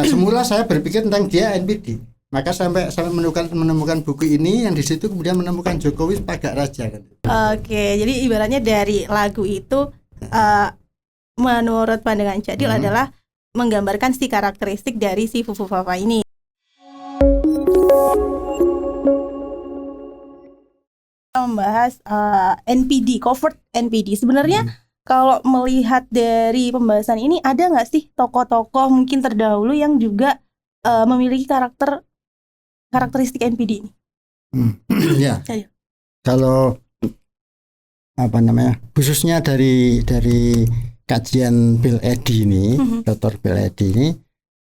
semula saya berpikir tentang dia NPD. Maka sampai menemukan buku ini yang di situ kemudian menemukan Jokowi Pagak Raja kan. Oke, jadi ibaratnya dari lagu itu menurut pandangan Jadil adalah menggambarkan si karakteristik dari si Fufu Fafa ini. Membahas NPD, covert NPD. Sebenarnya kalau melihat dari pembahasan ini, ada nggak sih tokoh-tokoh mungkin terdahulu yang juga memiliki karakteristik NPD ini? Ya. Kalau khususnya dari kajian Bill Eddy ini, Dr. Bill Eddy ini,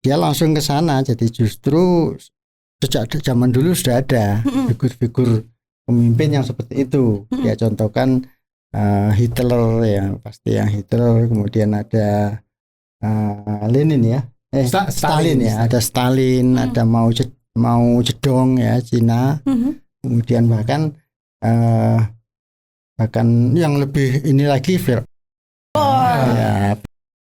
dia langsung ke sana. Jadi justru sejak zaman dulu sudah ada figur-figur pemimpin yang seperti itu. Dia contohkan Hitler, yang pasti yang Hitler, kemudian ada Lenin ya, Stalin ya, ada Stalin, ada Mao Zedong ya, Cina, kemudian bahkan yang lebih ini lagi ya,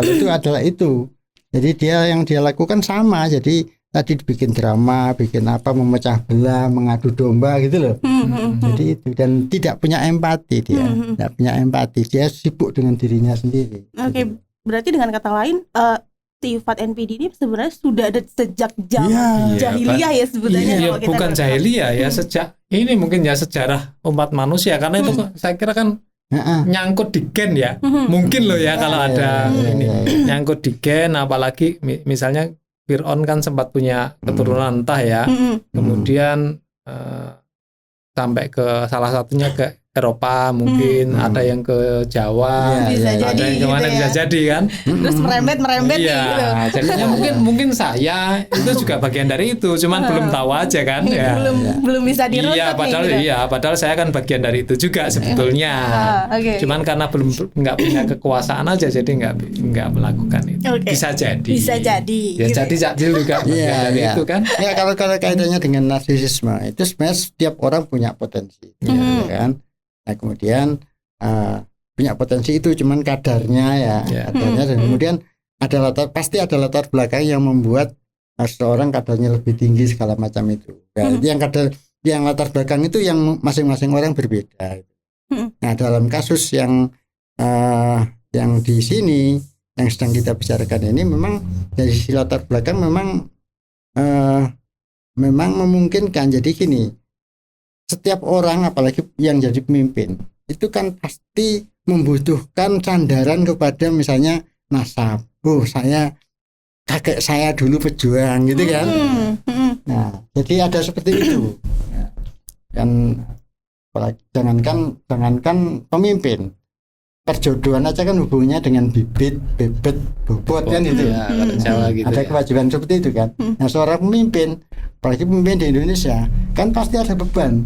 itu adalah itu. Jadi yang dia lakukan sama. Jadi tadi bikin drama, bikin apa, memecah belah, mengadu domba gitu loh. Jadi itu, dan tidak punya empati dia, tidak punya empati. Dia sibuk dengan dirinya sendiri. Oke, gitu. Berarti dengan kata lain, sifat NPD ini sebenarnya sudah ada sejak zaman jahiliyah ya sebetulnya. Iya, bukan jahiliyah ya, sejak ini mungkin ya sejarah umat manusia, karena itu saya kira kan nyangkut di gen ya. Mungkin loh ya kalau ada ini nyangkut di gen, apalagi misalnya Fir'aun kan sempat punya keturunan entah ya. Kemudian sampai ke salah satunya ke Eropa, mungkin ada yang ke Jawa, ada yang kemana bisa jadi kan. Terus merembet iya, gitu. Jadinya mungkin saya itu juga bagian dari itu, cuman belum tahu aja kan. Belum bisa dirunut. Iya, padahal saya kan bagian dari itu juga sebetulnya. Cuman karena nggak punya kekuasaan aja, jadi nggak melakukan itu. Bisa jadi. Ya gitu. Jadi Jadil juga bagian dari itu kan. Ya, kalau kaitannya dengan narsisisme itu sebenarnya setiap orang punya potensi, ya kan. Nah, kemudian punya potensi itu, cuman kadarnya kadarnya, dan kemudian pasti ada latar belakang yang membuat seseorang kadarnya lebih tinggi segala macam itu. Itu yang latar belakang itu yang masing-masing orang berbeda. Nah, dalam kasus yang di sini yang sedang kita bicarakan ini, memang dari sisi latar belakang memang memungkinkan. Jadi gini, setiap orang apalagi yang jadi pemimpin itu kan pasti membutuhkan sandaran kepada misalnya nasab. Kakek saya dulu pejuang gitu kan. Nah, jadi ada seperti itu. Dan jangankan pemimpin, perjodohan aja kan hubungannya dengan bibit, bebet, bobot kan itu. Jawa gitu. Ada kewajiban seperti itu kan. Nah, seorang pemimpin, apalagi pemimpin di Indonesia, kan pasti ada beban.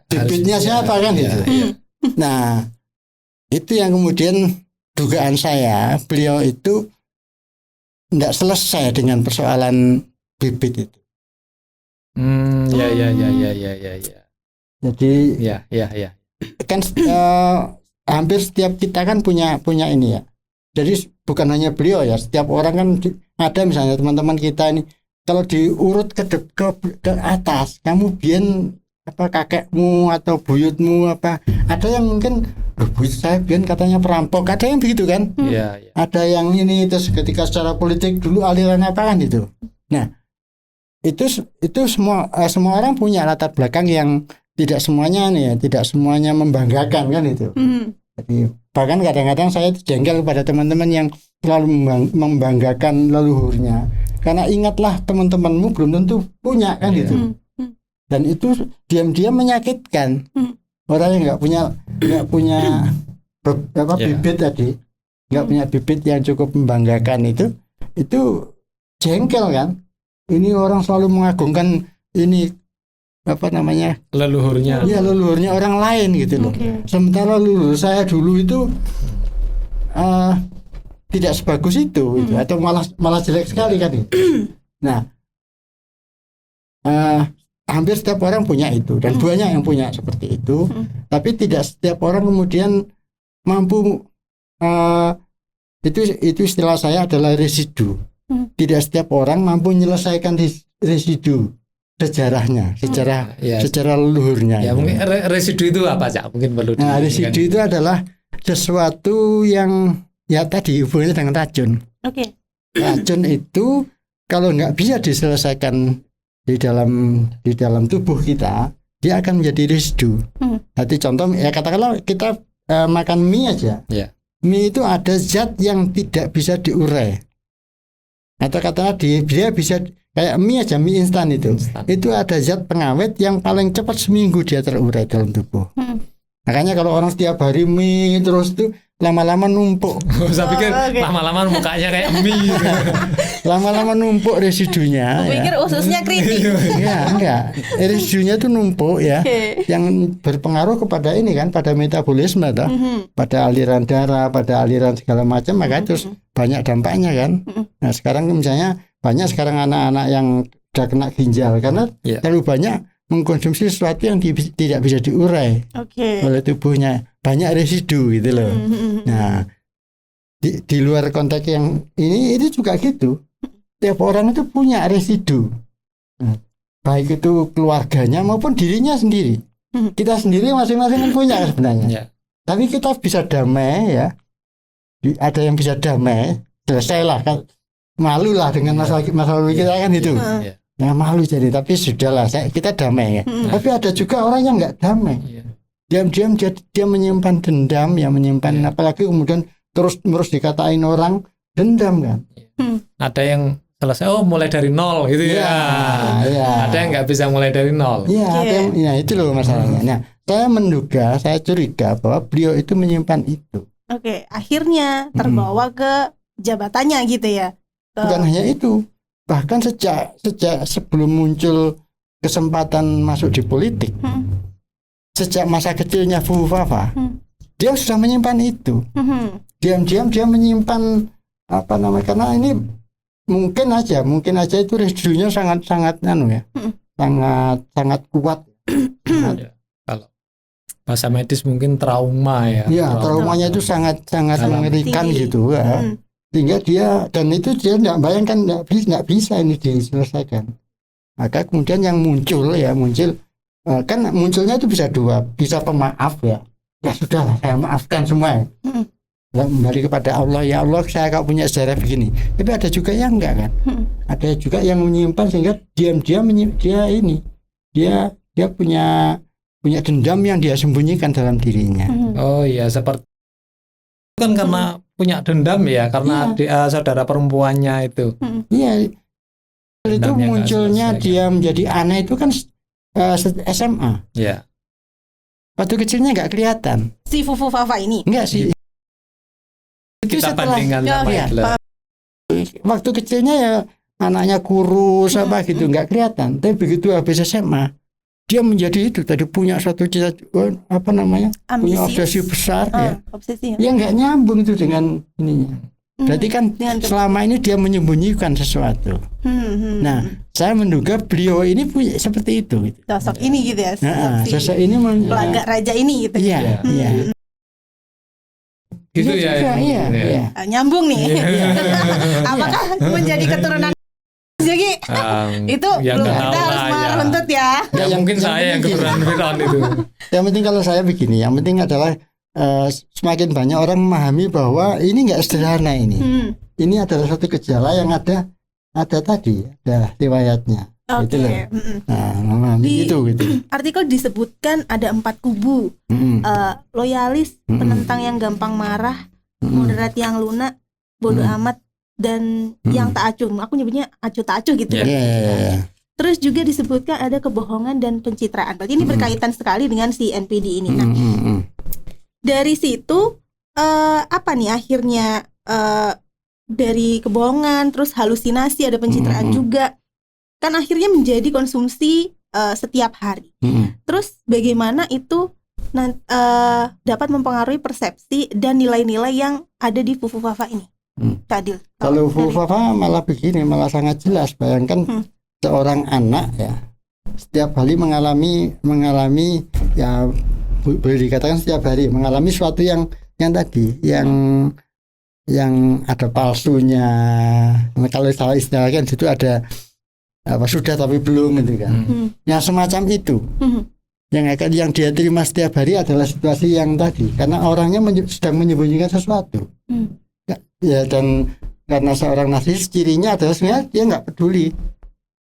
Bibitnya siapa kan itu. Nah, itu yang kemudian dugaan saya, beliau itu tidak selesai dengan persoalan bibit itu. Jadi kan hampir setiap kita kan punya ini ya. Jadi bukan hanya beliau ya, setiap orang kan ada misalnya teman-teman kita ini, kalau diurut ke atas, kamu biyen kakekmu atau buyutmu apa, ada yang mungkin buyut saya biyen katanya perampok, ada yang begitu kan. Ada yang ini, terus ketika secara politik dulu aliran apa kan itu. Nah, itu semua orang punya latar belakang yang tidak semuanya membanggakan kan itu. Jadi bahkan kadang-kadang saya jengkel pada teman-teman yang selalu membanggakan leluhurnya, karena ingatlah teman-temanmu belum tentu punya kan itu. Dan itu diam-diam menyakitkan orang yang nggak punya bibit tadi, nggak punya bibit yang cukup membanggakan, itu jengkel kan. Ini orang selalu mengagungkan ini leluhurnya. Iya, leluhurnya orang lain gitu loh. Sementara leluhur saya dulu itu tidak sebagus itu, atau malah jelek sekali kan itu. Nah, hampir setiap orang punya itu, dan banyak yang punya seperti itu. Tapi tidak setiap orang kemudian mampu, itu istilah saya adalah residu. Tidak setiap orang mampu menyelesaikan residu sejarahnya, sejarah leluhurnya. Ya, mungkin residu itu apa, Cak? Mungkin perlu. Nah, residu itu adalah sesuatu yang ya tadi hubungannya dengan racun. Oke. Racun itu kalau nggak bisa diselesaikan di dalam tubuh kita, dia akan menjadi residu. Jadi contoh ya katakanlah kita makan mie aja. Ya. Mie itu ada zat yang tidak bisa diurai. Atau katakanlah dia bisa kayak mie aja, mie instan itu. Itu ada zat pengawet yang paling cepat seminggu dia terurai dalam tubuh. Makanya kalau orang setiap hari mie terus itu lama-lama numpuk. Saya pikir lama-lama mukanya kayak mie. Lama-lama numpuk residunya. Aku pikir ususnya keriting. Enggak. Residunya itu numpuk ya. Yang berpengaruh kepada ini kan, pada metabolisme toh. Pada aliran darah, pada aliran segala macam, maka terus banyak dampaknya kan. Nah, sekarang misalnya banyak sekarang anak-anak yang udah kena ginjal karena terlalu banyak mengkonsumsi sesuatu yang tidak bisa diurai oleh tubuhnya, banyak residu gitu loh. Nah, di luar konteks yang ini juga gitu. Tiap orang itu punya residu, nah, baik itu keluarganya maupun dirinya sendiri. Kita sendiri masing-masing punya sebenarnya. Tapi kita bisa damai ya. Ada yang bisa damai, selesailah kan. Malu lah dengan masalah kita kan itu. Nah, malu jadi, tapi sudahlah kita damai ya. Tapi ada juga orang yang nggak damai. Diam-diam dia menyimpan dendam, ya menyimpan apalagi kemudian terus dikatain orang dendam kan. Ada yang selesai mulai dari nol gitu ya. Ada yang nggak bisa mulai dari nol. Ya itu loh masalahnya. Nah, saya curiga bahwa beliau itu menyimpan itu. Akhirnya terbawa ke jabatannya gitu ya. Bukan hanya itu. Bahkan sejak sebelum muncul kesempatan masuk di politik, sejak masa kecilnya Fufu Fafa, dia sudah menyimpan itu. Diam-diam dia menyimpan karena ini mungkin aja itu residunya sangat sangat kuat. Kalau bahasa medis mungkin trauma ya. Traumanya itu sangat mengerikan gitu ya. Sehingga dia tidak bayangkan nggak bisa ini diselesaikan. Maka kemudian yang muncul kan munculnya itu bisa dua, bisa pemaaf ya sudahlah saya maafkan semua. Kembali kepada Allah, ya Allah saya kau punya sejarah begini. Tapi ada juga yang enggak kan. Ada juga yang menyimpan sehingga diam-diam dia punya dendam yang dia sembunyikan dalam dirinya. Oh iya, seperti kan karena punya dendam ya, karena saudara perempuannya itu. Itu munculnya dia menjadi aneh itu kan SMA. Waktu kecilnya nggak kelihatan. Si Fufu Fafa ini? Enggak sih. Itu Kita bandingkan sama Hitler. Waktu kecilnya ya anaknya kurus gitu nggak kelihatan. Tapi begitu habis SMA dia menjadi itu tadi punya suatu cita-cita punya obsesi besar obsesi, ya nggak nyambung itu dengan ininya. Berarti kan selama ini dia menyembunyikan sesuatu. Nah, saya menduga beliau ini punya seperti itu. Sosok ini gitu ya. Sosok ini pelagak raja ini gitu. Iya. Gitu ya. Iya. Nyambung nih. Apakah menjadi keturunan Jadi itu belum kita harus meruntut ya. Mungkin saya yang keturunan Firaun itu. Yang penting kalau saya begini, yang penting adalah semakin banyak orang memahami bahwa ini nggak sederhana ini. Ini adalah satu gejala yang ada riwayatnya. Gitu loh. Memahami itu gitu. Artikel disebutkan ada 4 kubu. Loyalis, penentang yang gampang marah, moderat yang lunak, bodoh amat, dan yang tak acuh. Aku nyebutnya acuh tak acuh gitu. Terus juga disebutkan ada kebohongan dan pencitraan. Berarti ini berkaitan sekali dengan si NPD ini. Nah, dari situ apa nih akhirnya dari kebohongan, terus halusinasi, ada pencitraan juga. Kan akhirnya menjadi konsumsi setiap hari. Terus bagaimana itu dapat mempengaruhi persepsi dan nilai-nilai yang ada di Fufu Fafa ini? Adil. Kalau Fufu Fafa malah begini, malah sangat jelas. Bayangkan seorang anak ya, setiap hari mengalami ya boleh dikatakan setiap hari mengalami sesuatu yang tadi yang yang ada palsunya. Nah, kalau salah istilah kan itu ada apa sudah tapi belum gitu kan. Yang semacam itu. Yang dia terima setiap hari adalah situasi yang tadi, karena orangnya sedang menyembunyikan sesuatu. Ya, dan karena seorang narsis cirinya adalah sebenarnya dia nggak peduli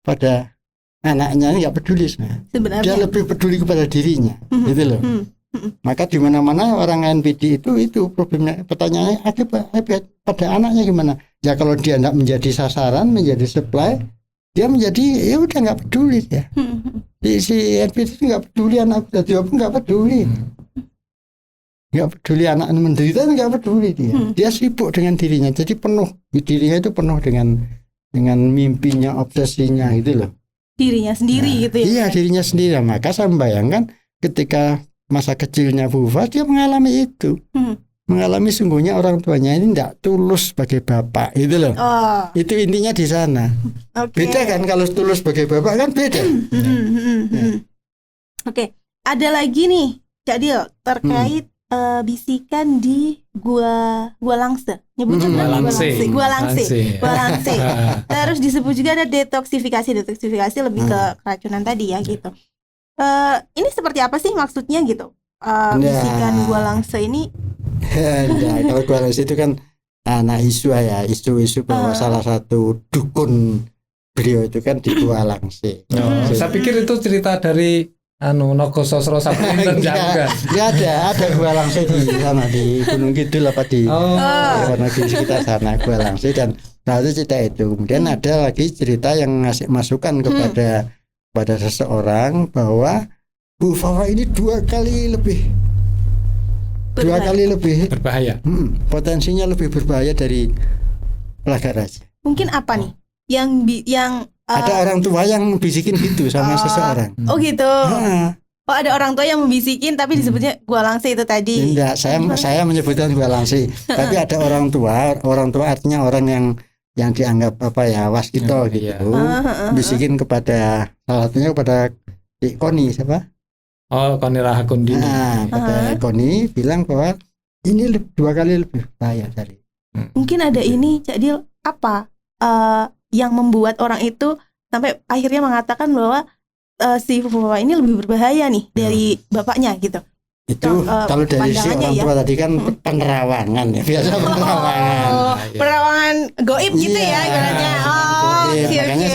pada anaknya, nggak peduli sebenarnya. Dia lebih peduli kepada dirinya, gitu loh. Maka di mana-mana orang NPD itu problemnya, pertanyaannya ada pada anaknya gimana? Ya kalau dia tidak menjadi sasaran, menjadi supply, dia menjadi ya udah nggak peduli ya. Si NPD itu nggak peduli anak jadi apa, nggak peduli, nggak peduli anak menderita, nggak peduli dia. Dia sibuk dengan dirinya, jadi penuh dirinya itu penuh dengan mimpinya, obsesinya gitu loh. Dirinya sendiri gitu ya. Iya, dirinya sendiri. Maka saya membayangkan ketika masa kecilnya Bu Ufa, dia mengalami itu. Mengalami sungguhnya orang tuanya ini tidak tulus sebagai bapak, gitu loh. Itu intinya di sana. Beda kan kalau tulus sebagai bapak kan beda. Oke. Ada lagi nih, Cak Dil, terkait bisikan di Gua Langse. Nyebutnya Gua Langse. Terus disebut juga ada detoksifikasi lebih ke keracunan tadi ya gitu. Ini seperti apa sih maksudnya gitu? Bisikan Gua Langse ini? Nah, kalau Gua Langse itu kan isu bahwa salah satu dukun beliau itu kan di Gua Langse. Saya pikir itu cerita dari Nogososro Sabrinten juga. Ya ada Gua Langse di sana di Gunung Kidul apa di sekitar sana Gua Langse, dan itu cerita itu. Kemudian ada lagi cerita yang ngasih masukan kepada seseorang bahwa Bu Fawa ini dua kali lebih berbahaya. Potensinya lebih berbahaya dari Pelaga Raja. Mungkin apa nih yang ada orang tua yang bisikin gitu sama seseorang. Oh gitu. Oh ada orang tua yang membisikin tapi disebutnya Gua Langse itu tadi. Enggak, saya menyebutkan Gua Langse. Tapi ada orang tua artinya orang yang dianggap waskito gitu. Bisikin kepada salah satunya kepada Koni siapa? Koni Rahakundini. Pada Koni bilang bahwa ini dua kali lebih bahaya dari. Mungkin ada ini Cak Dil, apa yang membuat orang itu sampai akhirnya mengatakan bahwa si Fufuwa ini lebih berbahaya nih dari bapaknya gitu. Itu kalau dari si orang tua tadi kan penerawangan ya, biasa penerawangan. Penerawangan goib gitu ya ibaratnya. Makanya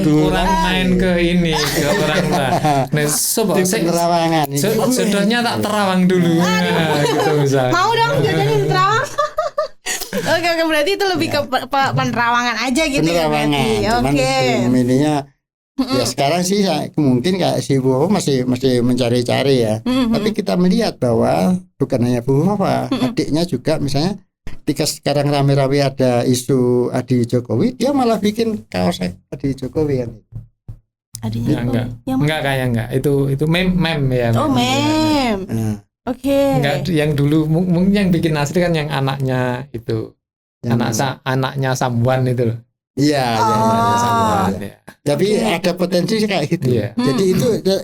kurang main ke ini ke orang tua. Nah, penerawangan. Sudahnya tak terawang dulu. Gitu misalnya. Mau dong jadinya terawang. Oke, berarti itu lebih ke penerawangan aja gitu ya berarti. Oke. Intinya ya sekarang sih mungkin kayak si Bu masih mencari-cari ya. Tapi kita melihat bahwa bukan hanya Bu Fawa, adiknya juga misalnya ketika sekarang rame-rame ada isu Adi Jokowi, dia malah bikin kaos Adi Jokowi yang itu. Adinya enggak. Itu meme ya. Oh, meme. Oke. Enggak, yang dulu mungkin yang bikin asli kan yang anaknya itu. Anaknya Samwan itu loh. Iya, Samwan. Ya. Tapi ada potensi kayak gitu. Jadi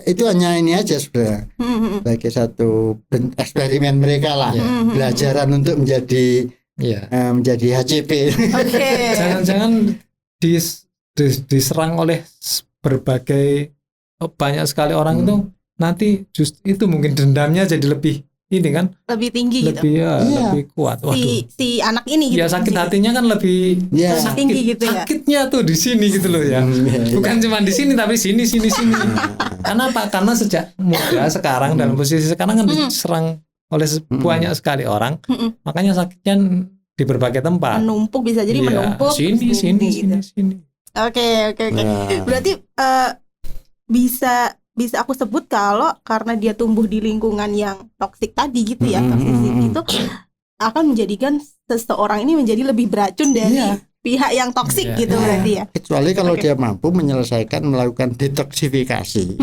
itu hanya ini aja sudah. Sebagai satu eksperimen mereka lah. Belajaran untuk menjadi HCP. Oke. Jangan-jangan diserang oleh berbagai banyak sekali orang itu nanti itu mungkin dendamnya jadi lebih ini kan lebih tinggi lebih kuat. Si anak ini gitu. Ya sakit hatinya kan lebih tinggi gitu ya. Sakitnya tuh di sini gitu loh ya. Bukan cuma di sini tapi sini. Karena apa? Karena sejak muda sekarang dalam posisi sekarang kan diserang oleh banyak sekali orang. Makanya sakitnya di berbagai tempat. Menumpuk bisa jadi menumpuk. Sini. Oke. Berarti bisa aku sebut kalau karena dia tumbuh di lingkungan yang toksik tadi gitu ya, toksik itu akan menjadikan seseorang ini menjadi lebih beracun dari pihak yang toksik gitu berarti ya. Kecuali kalau dia mampu melakukan detoksifikasi.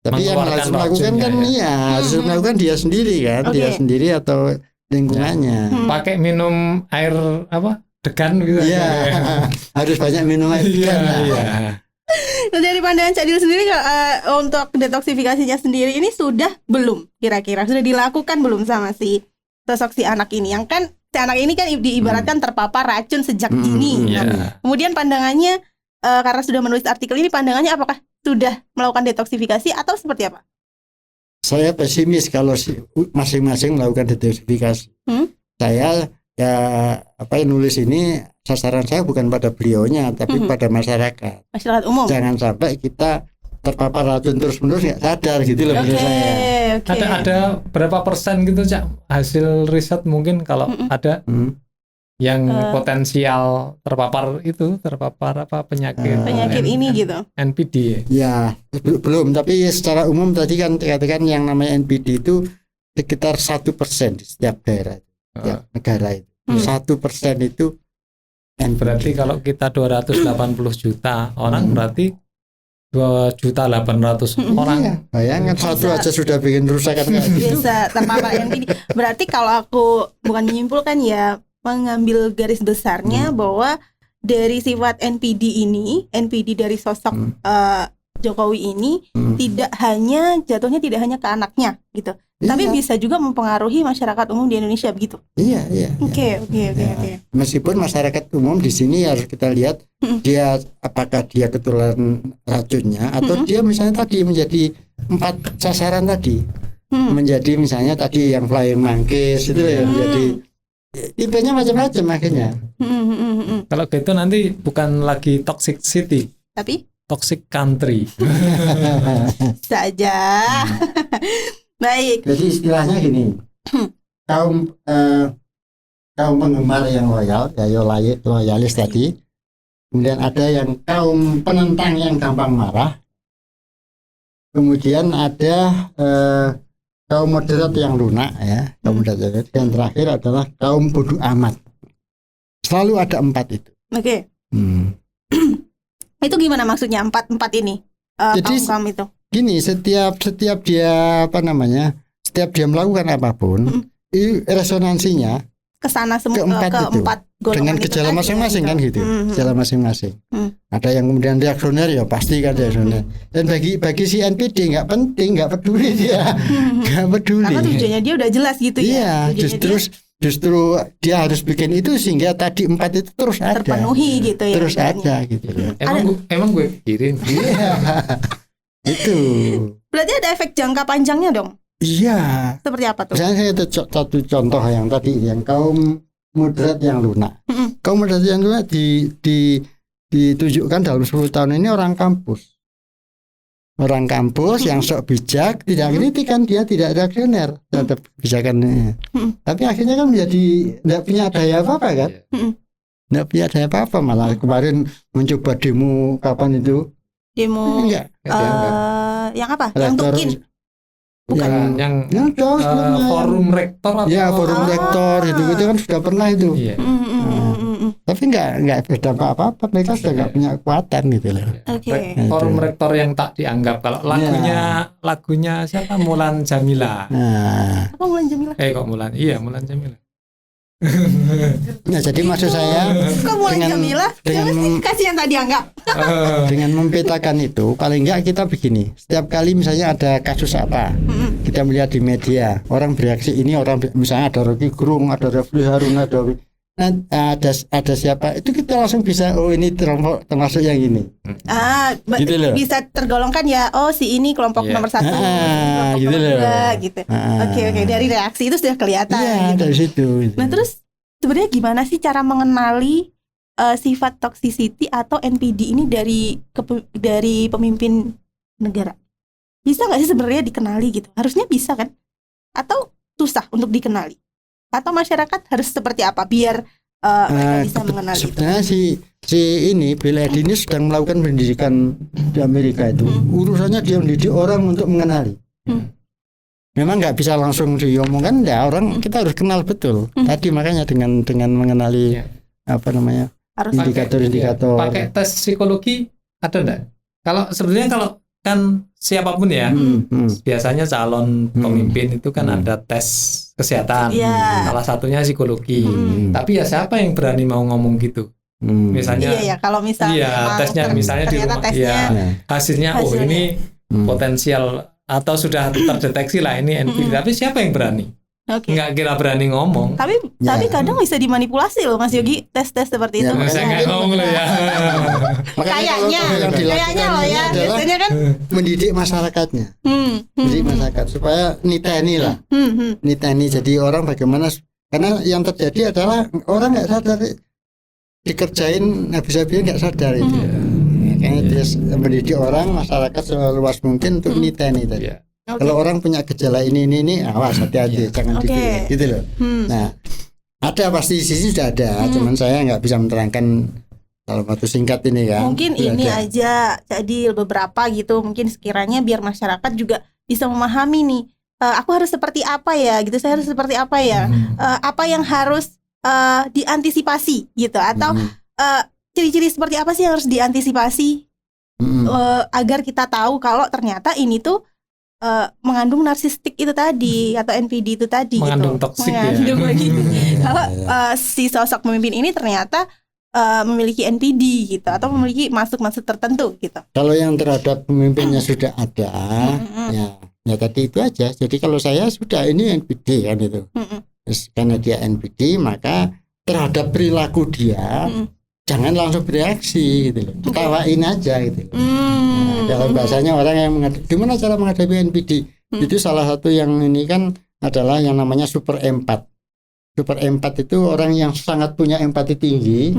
Tapi yang harus melakukan kan harus melakukan dia sendiri kan, dia sendiri atau lingkungannya. Pakai minum air degan gitu. Harus banyak minum air degan. Nah, dari pandangan Cak Dil sendiri untuk detoksifikasinya sendiri ini sudah belum kira-kira sudah dilakukan belum sama si sosok si anak ini yang kan si anak ini kan diibaratkan terpapar racun sejak dini. Iya. Nah, kemudian pandangannya karena sudah menulis artikel ini, pandangannya apakah sudah melakukan detoksifikasi atau seperti apa? Saya pesimis kalau masing-masing melakukan detoksifikasi. Saya nulis ini sasaran saya bukan pada beliaunya tapi pada masyarakat umum. Jangan sampai kita terpapar racun terus-menerus nggak sadar gitu loh menurut saya. Ada berapa persen gitu Cak hasil riset mungkin kalau ada yang potensial terpapar penyakit ini gitu. NPD. Ya belum, tapi secara umum tadi kan dikatakan yang namanya NPD itu sekitar 1% di setiap daerah, setiap negara itu. 1% itu NPD. Berarti kalau kita 280 juta orang berarti 2.800.000 orang. Iya, bayangkan satu aja sudah bikin kerusakan kayak gitu. Bisa terpapar NPD. Berarti kalau aku bukan menyimpulkan ya, mengambil garis besarnya bahwa dari sifat NPD dari sosok Jokowi ini jatuhnya tidak hanya ke anaknya gitu, tapi bisa juga mempengaruhi masyarakat umum di Indonesia begitu. Iya. Oke. Meskipun masyarakat umum di sini harus kita lihat dia apakah dia ketularan racunnya atau dia misalnya tadi menjadi 4 sasaran tadi, menjadi misalnya tadi yang flying monkeys itu ya menjadi tipenya macam-macam akhirnya. Kalau gitu nanti bukan lagi toxic city, tapi toxic country. saja. Baik. Jadi istilahnya gini, kaum penggemar yang loyal, loyalis tadi, kemudian ada yang kaum penentang yang gampang marah, kemudian ada kaum moderat yang lunak ya, kaum moderat, dan terakhir adalah kaum bodoh amat. Selalu ada 4 itu. Oke. Itu gimana maksudnya 4 ini? Jadi kaum itu. Gini, setiap dia setiap dia melakukan apapun, resonansinya kesana semua keempat dengan gejala masing-masing kan gitu. Gejala masing-masing. Ada yang kemudian reaksioner ya pasti kan reaksioner. Dan bagi si NPD nggak penting, nggak peduli dia, nggak peduli. Karena tujuannya dia udah jelas gitu ya. Iya, justru dia harus bikin itu sehingga tadi 4 itu terus ada. Terpenuhi gitu ya. Terus ada gitu ya. Emang gue pikirin. Iya. Itu. Berarti ada efek jangka panjangnya dong. Iya. Seperti apa tuh? Misalnya saya ada satu contoh yang tadi yang kaum moderat yang lunak. Kaum moderat yang lunak ditujukan dalam 10 tahun ini orang kampus. Orang kampus yang sok bijak, tidak kritik kan, dia tidak reaksioner terhadap kebijakannya. Tapi akhirnya kan menjadi tidak punya daya apa-apa kan? Tidak punya daya apa-apa, malah kemarin mencoba demo kapan itu? Demo yang apa? Yang Tukin. Bukan yang forum rektor atau forum rektor itu kan sudah pernah itu. Iya. Tapi nggak berdampak apa-apa, mereka sudah nggak punya kekuatan gitu loh. Forum rektor yang tak dianggap. Kalau lagunya siapa? Mulan Jamila. Apa Mulan Jamila? Kok Mulan? Iya, Mulan Jamila. Nah, jadi maksud saya dengan kasih yang tak dianggap. Dengan mempetakan itu, paling enggak kita begini, setiap kali misalnya ada kasus apa, kita melihat di media orang bereaksi ini, orang misalnya ada Rocky Gerung, ada Refli Harun, ada siapa, itu kita langsung bisa ini termasuk yang ini. Gitu bisa tergolongkan ya, si ini kelompok nomor 1, kelompok gitu nomor 2 gitu. Oke, dari reaksi itu sudah kelihatan. Gitu. Dari situ. Nah, terus sebenarnya gimana sih cara mengenali sifat toxicity atau NPD ini dari pemimpin negara? Bisa nggak sih sebenarnya dikenali gitu? Harusnya bisa kan? Atau susah untuk dikenali? Atau masyarakat harus seperti apa biar mereka bisa mengenali? Sebenarnya si ini Bill Ed ini sedang melakukan pendidikan di Amerika itu. Urusannya dia mendidik orang untuk mengenali. Memang nggak bisa langsung diomongkan ya, orang kita harus kenal betul. Tadi makanya dengan mengenali indikator-indikator. Pakai tes psikologi ada enggak? Kalau sebenarnya kalau kan siapapun ya, biasanya calon pemimpin itu kan ada tes kesehatan. Salah satunya psikologi. Tapi ya siapa yang berani mau ngomong gitu? Misalnya kalau misalnya tesnya misalnya di rumah hasilnya ini potensial atau sudah terdeteksi lah ini NPD, tapi siapa yang berani? Oke. nggak kira berani ngomong. Tapi kadang bisa dimanipulasi loh Mas Yogi, tes seperti itu. Ya, Saya nggak ngomong loh ya. Kayaknya loh ya, biasanya kan mendidik masyarakatnya, mendidik masyarakat supaya niteni lah, niteni. Jadi orang bagaimana, karena yang terjadi adalah orang nggak sadar dikerjain habis-habisan nggak sadar itu. Makanya dia mendidik orang masyarakat seluas mungkin untuk niteni tadi. Kalau orang punya gejala ini, awas hati-hati, jangan dipilih, gitu loh. Nah, ada pasti di sini sudah ada, cuman saya nggak bisa menerangkan dalam waktu singkat ini kan. Mungkin ini aja, jadi beberapa gitu, mungkin sekiranya biar masyarakat juga bisa memahami nih, aku harus seperti apa ya, gitu, saya harus seperti apa ya, apa yang harus diantisipasi gitu, atau ciri-ciri seperti apa sih yang harus diantisipasi agar kita tahu kalau ternyata ini tuh mengandung narsistik itu tadi atau NPD itu tadi, mengandung gitu. toksik mengandung ya. lagi. Kalau si sosok pemimpin ini ternyata memiliki NPD gitu atau memiliki maksud-maksud tertentu gitu. Kalau yang terhadap pemimpinnya sudah ada, ya tadi itu aja. Jadi kalau saya sudah ini NPD kan itu, karena dia NPD maka terhadap perilaku dia jangan langsung bereaksi gitu loh, ketawain aja gitu. Kalau bahasanya orang yang gimana cara menghadapi NPD, itu salah satu yang ini kan adalah yang namanya super empat. Super empat itu orang yang sangat punya empati tinggi,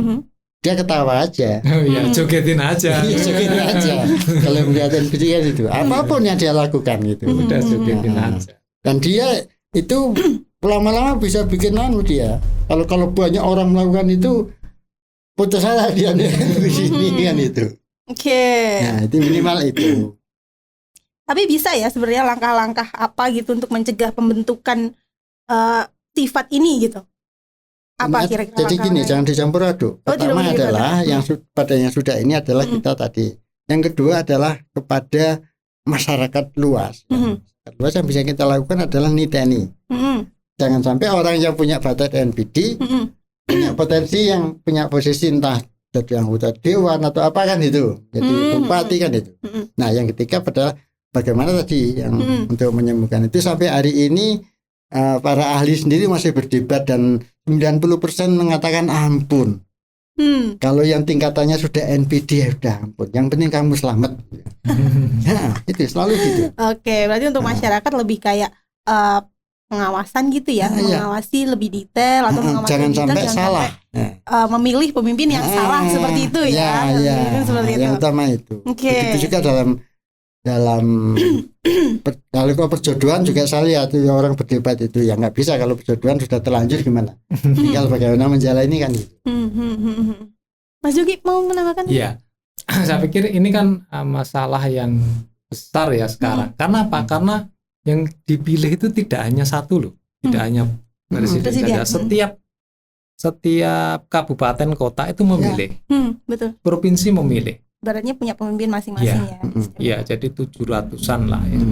dia ketawa aja. Oh iya, jogetin aja. Iya, jogetin aja. Kalau melihat NPD kan itu, apapun yang dia lakukan gitu. Udah jogetin aja. Dan dia itu lama-lama bisa bikin dia. Kalau banyak orang melakukan itu, putus asa dia begini kan itu. Oke. Nah, itu minimal itu. Tapi bisa ya sebenarnya langkah-langkah apa gitu untuk mencegah pembentukan sifat ini gitu. Apa kira-kira? Jadi gini, jangan dicampur aduk. Pertama adalah yang pada yang sudah ini adalah kita tadi. Yang kedua adalah kepada masyarakat luas. Masyarakat luas yang bisa kita lakukan adalah niteni. Jangan sampai orang yang punya bakat NPD punya potensi yang punya posisi entah jadi anggota dewan atau apa kan itu, jadi bupati kan itu. Nah, yang ketiga adalah bagaimana tadi yang untuk menyembuhkan itu. Sampai hari ini para ahli sendiri masih berdebat dan 90% mengatakan ampun. Kalau yang tingkatannya sudah NPD ya sudah ampun, yang penting kamu selamat. Nah, itu selalu gitu. Oke, berarti untuk masyarakat lebih kayak pengawasan gitu ya, mengawasi lebih detail atau mengawasi jangan detail, sampai salah. Memilih pemimpin yang salah seperti itu ya. Seperti yang itu. utama itu. Begitu juga dalam kalau perjodohan juga saya lihat itu orang berdebat itu ya nggak bisa. Kalau perjodohan sudah terlanjur gimana? Tinggal bagaimana menjalani kan itu. Mas Yogi mau menambahkan? Iya, saya pikir ini kan masalah yang besar ya sekarang. Karena apa? Karena yang dipilih itu tidak hanya satu loh, tidak hanya presiden saja. Setiap kabupaten kota itu memilih, betul. Provinsi memilih. Ibaratnya punya pemimpin masing-masing ya. Iya, jadi 700-an lah ya.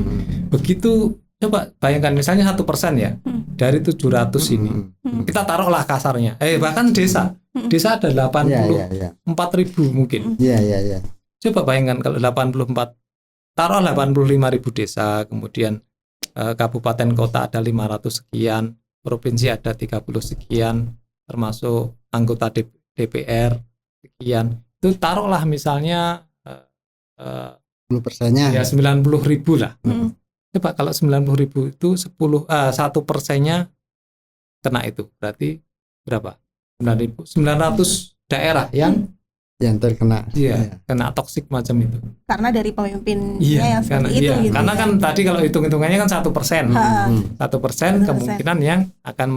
Begitu, coba bayangkan misalnya 1% ya dari 700 ini, kita taruhlah kasarnya, bahkan desa ada 84.000 mungkin. Iya. Coba bayangkan kalau 84, taruh 85.000 desa, kemudian kabupaten kota ada 500 sekian, provinsi ada 30 sekian, termasuk anggota DPR sekian. Itu taruhlah misalnya 10%-nya ya 90.000 lah. Coba kalau 90.000 itu 1%-nya kena itu, berarti berapa? 900 daerah yang terkena, kena toksik macam itu. Karena dari pemimpinnya yang seperti itu. Gitu karena kan tadi kalau hitung-hitungannya kan 1%, 1% kemungkinan yang akan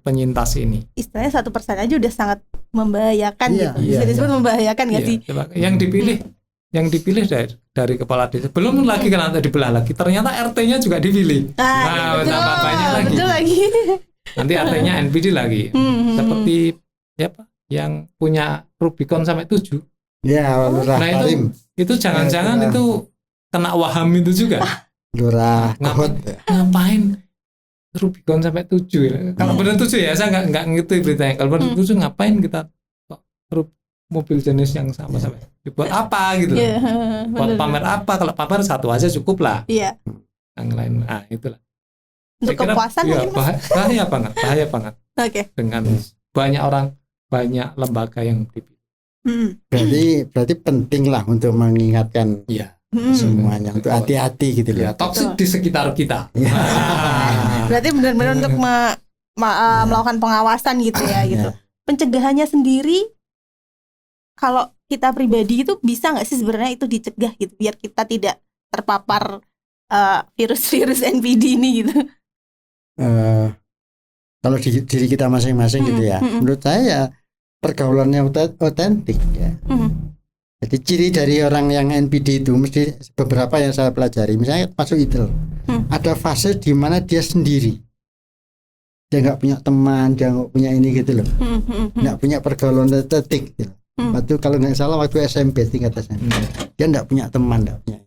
penyintas ini. Istilahnya 1% aja udah sangat membahayakan gitu. Bisa disebut membahayakan nggak sih? Yang dipilih dari kepala desa, belum lagi kan nanti dibelah lagi. Ternyata RT-nya juga dipilih. Tambah banyak lagi. Betul lagi. Nanti RT-nya NPD lagi. Seperti siapa? Yang punya Rubicon sampai 7. Ya, Lurah Karim. Itu jangan-jangan itu kena waham itu juga. Lurah ngapain Rubicon sampai 7? Kalau benar 7 ya, saya nggak ngerti beritanya. Kalau benar 7 ngapain kita mobil jenis yang sama sampai dibuat apa gitu? Buat pamer apa? Kalau pamer satu aja cukup lah. Iya. Yang lain, itulah. Untuk Saya kira, kepuasan iya, mungkin Mas? bahaya banget Oke. dengan banyak lembaga yang dipilih. Berarti penting lah untuk mengingatkan Iya. semuanya untuk hati-hati gitu Ya, loh. toksik di sekitar kita. Ya. Berarti benar-benar untuk melakukan pengawasan gitu ya gitu. Pencegahannya sendiri kalau kita pribadi itu bisa nggak sih sebenarnya itu dicegah gitu biar kita tidak terpapar virus-virus NPD ini gitu? Kalau di diri kita masing-masing gitu ya, menurut saya pergaulannya otentik ya. Jadi ciri dari orang yang NPD itu mesti beberapa yang saya pelajari, misalnya masuk itu ada fase di mana dia sendiri, dia nggak punya teman, dia nggak punya ini gitu loh, nggak punya pergaulan otentik gitu. Waktu kalau nggak salah waktu SMP tingkat SMP, dia nggak punya teman, nggak punya.